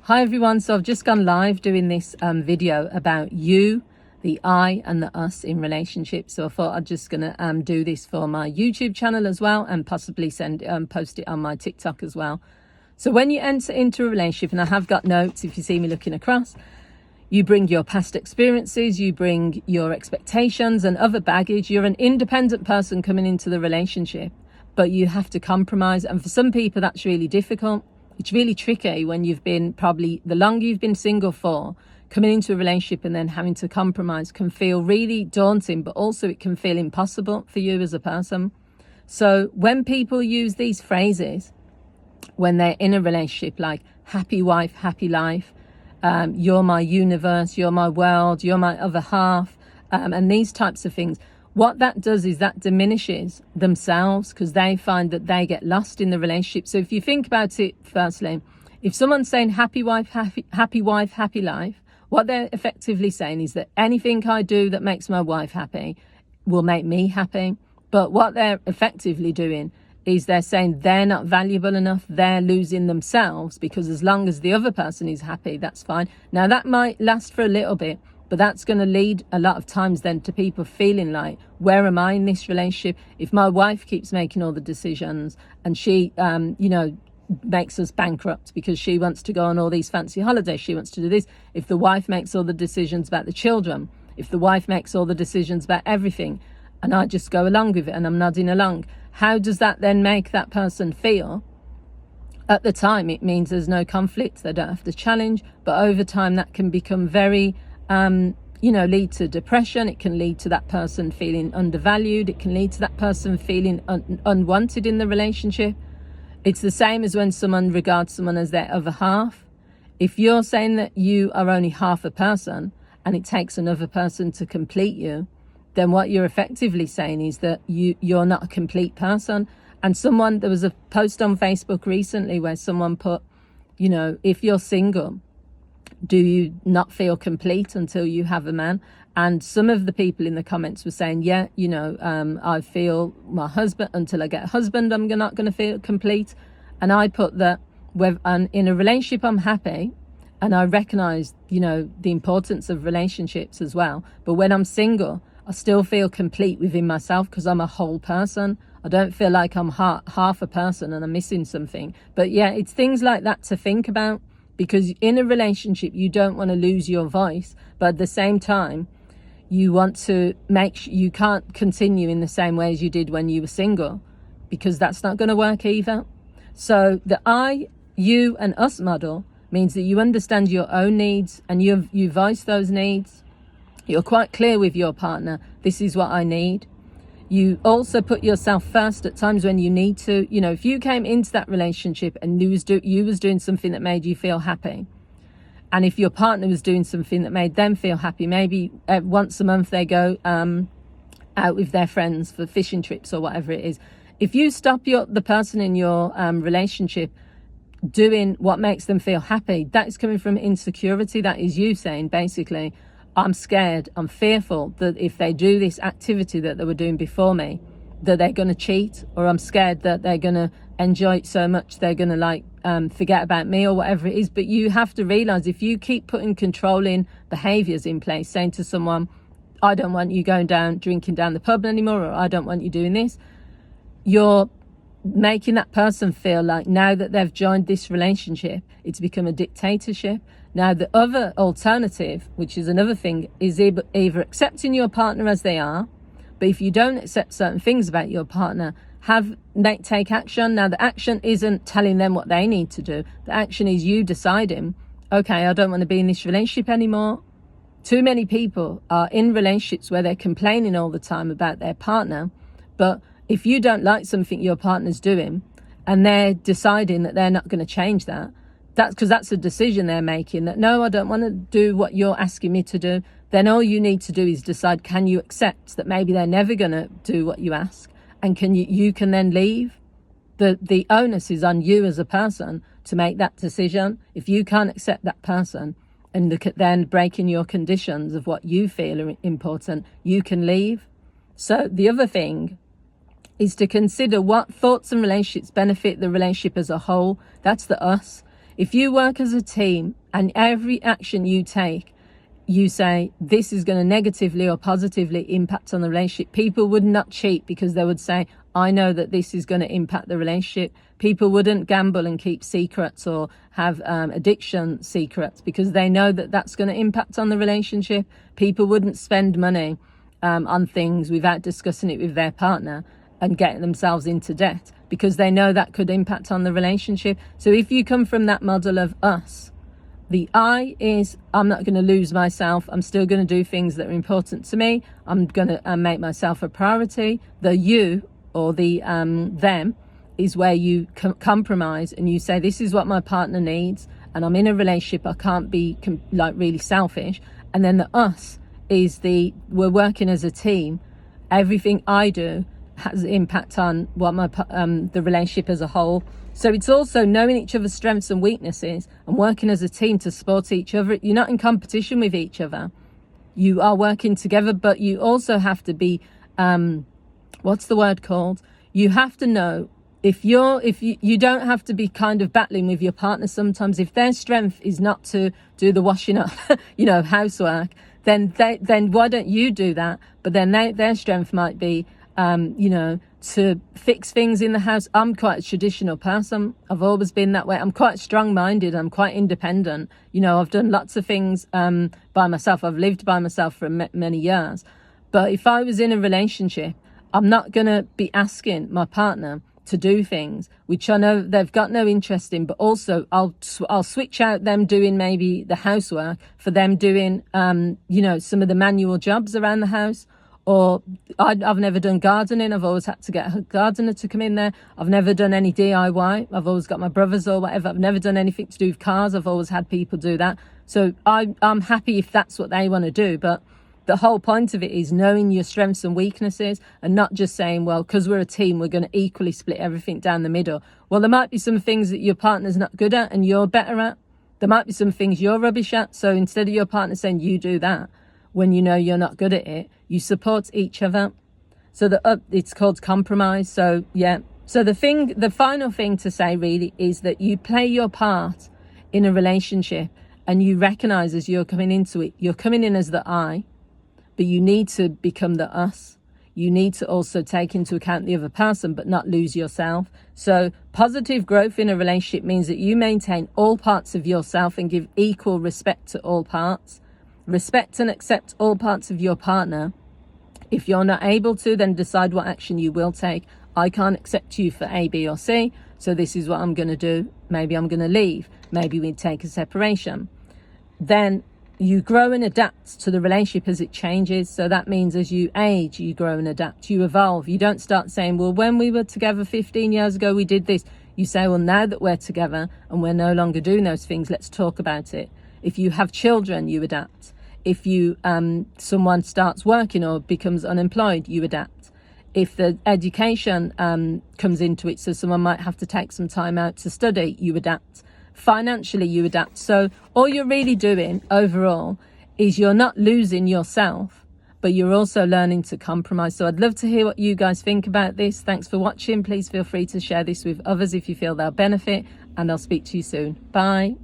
Hi everyone, so I've just gone live doing this video about you, the I and the us in relationships. So I thought I'm just gonna do this for my YouTube channel as well, and possibly post it on my TikTok as well. So when you enter into a relationship, and I have got notes if you see me looking across, you bring your past experiences, you bring your expectations and other baggage. You're an independent person coming into the relationship, but you have to compromise. And for some people, that's really difficult. It's really tricky when you've been, probably the longer you've been single for, coming into a relationship and then having to compromise can feel really daunting, but also it can feel impossible for you as a person. So when people use these phrases, when they're in a relationship, like happy wife, happy life, you're my universe, you're my world, you're my other half, and these types of things, what that does is that diminishes themselves, because they find that they get lost in the relationship. So if you think about it, firstly, if someone's saying happy wife, happy life, what they're effectively saying is that anything I do that makes my wife happy will make me happy. But what they're effectively doing is they're saying they're not valuable enough, they're losing themselves, because as long as the other person is happy, that's fine. Now that might last for a little bit, but that's going to lead a lot of times then to people feeling like, where am I in this relationship? If my wife keeps making all the decisions and she, makes us bankrupt because she wants to go on all these fancy holidays, she wants to do this. If the wife makes all the decisions about the children, if the wife makes all the decisions about everything, and I just go along with it and I'm nodding along, how does that then make that person feel? At the time, it means there's no conflict, they don't have to challenge, but over time that can become very lead to depression. It can lead to that person feeling undervalued. It can lead to that person feeling unwanted in the relationship. It's the same as when someone regards someone as their other half. If you're saying that you are only half a person and it takes another person to complete you, then what you're effectively saying is that you're not a complete person. And there was a post on Facebook recently where someone put, if you're single, do you not feel complete until you have a man? And some of the people in the comments were saying, I feel my husband, until I get a husband, I'm not going to feel complete. And I put that in a relationship, I'm happy. And I recognize, the importance of relationships as well. But when I'm single, I still feel complete within myself, because I'm a whole person. I don't feel like I'm half a person and I'm missing something. But yeah, it's things like that to think about. Because in a relationship, you don't want to lose your voice, but at the same time, you want to make sure you can't continue in the same way as you did when you were single, because that's not going to work either. So the I, you and us model means that you understand your own needs and you voice those needs. You're quite clear with your partner, this is what I need. You also put yourself first at times when you need to. If you came into that relationship and you was doing something that made you feel happy, and if your partner was doing something that made them feel happy, maybe once a month they go out with their friends for fishing trips or whatever it is. If you stop the person in your relationship doing what makes them feel happy, that is coming from insecurity. That is you saying, basically, I'm scared, I'm fearful that if they do this activity that they were doing before me, that they're going to cheat, or I'm scared that they're going to enjoy it so much they're going to forget about me or whatever it is. But you have to realize, if you keep putting controlling behaviors in place, saying to someone, I don't want you drinking down the pub anymore, or I don't want you doing this, you're making that person feel like now that they've joined this relationship, it's become a dictatorship. Now, the other alternative, which is another thing, is either accepting your partner as they are, but if you don't accept certain things about your partner, take action. Now, the action isn't telling them what they need to do. The action is you deciding, okay, I don't want to be in this relationship anymore. Too many people are in relationships where they're complaining all the time about their partner, but if you don't like something your partner's doing and they're deciding that they're not going to change that, that's because that's a decision they're making, that no, I don't want to do what you're asking me to do. Then all you need to do is decide, can you accept that maybe they're never going to do what you ask? And can you can then leave? The onus is on you as a person to make that decision. If you can't accept that person and look at then breaking your conditions of what you feel are important, you can leave. So the other thing is to consider what thoughts and relationships benefit the relationship as a whole. That's the us. If you work as a team And every action you take, you say, this is going to negatively or positively impact on the relationship. People would not cheat because they would say, I know that this is going to impact the relationship. People wouldn't gamble and keep secrets or have addiction secrets because they know that that's going to impact on the relationship. People wouldn't spend money on things without discussing it with their partner and getting themselves into debt because they know that could impact on the relationship. So if you come from that model of us, the I is, I'm not going to lose myself. I'm still going to do things that are important to me. I'm going to make myself a priority. The you or the them is where you compromise and you say, this is what my partner needs. And I'm in a relationship. I can't be like really selfish. And then the us is we're working as a team. Everything I do has impact on what the relationship as a whole. So it's also knowing each other's strengths and weaknesses and working as a team to support each other. You're not in competition with each other. You are working together, but you also have to be, what's the word called? You have to know if you don't have to be kind of battling with your partner sometimes. If their strength is not to do the washing up, housework, then why don't you do that? But then their strength might be, to fix things in the house. I'm quite a traditional person. I've always been that way. I'm quite strong-minded. I'm quite independent. I've done lots of things by myself. I've lived by myself for many years. But if I was in a relationship, I'm not going to be asking my partner to do things which I know they've got no interest in, but also I'll switch out them doing maybe the housework for them doing, some of the manual jobs around the house. Or I've never done gardening. I've always had to get a gardener to come in there. I've never done any DIY. I've always got my brothers or whatever. I've never done anything to do with cars. I've always had people do that. So I'm happy if that's what they want to do. But the whole point of it is knowing your strengths and weaknesses and not just saying, well, because we're a team, we're going to equally split everything down the middle. Well, there might be some things that your partner's not good at and you're better at. There might be some things you're rubbish at. So instead of your partner saying you do that, when you know you're not good at it, you support each other. So it's called compromise. So yeah. So the final thing to say really is that you play your part in a relationship and you recognize as you're coming into it, you're coming in as the I, but you need to become the us. You need to also take into account the other person, but not lose yourself. So positive growth in a relationship means that you maintain all parts of yourself and give equal respect to all parts. Respect and accept all parts of your partner. If you're not able to, then decide what action you will take. I can't accept you for A, B, or C, so this is what I'm going to do. Maybe I'm going to leave. Maybe we take a separation. Then you grow and adapt to the relationship as it changes. So that means as you age, you grow and adapt. You evolve. You don't start saying, well, when we were together 15 years ago, we did this. You say, well, now that we're together and we're no longer doing those things, let's talk about it. If you have children, you adapt. If someone starts working or becomes unemployed, you adapt. If the education comes into it, so someone might have to take some time out to study, you adapt. Financially, you adapt. So all you're really doing overall is you're not losing yourself, but you're also learning to compromise. So I'd love to hear what you guys think about this. Thanks for watching. Please feel free to share this with others if you feel they'll benefit, and I'll speak to you soon. Bye.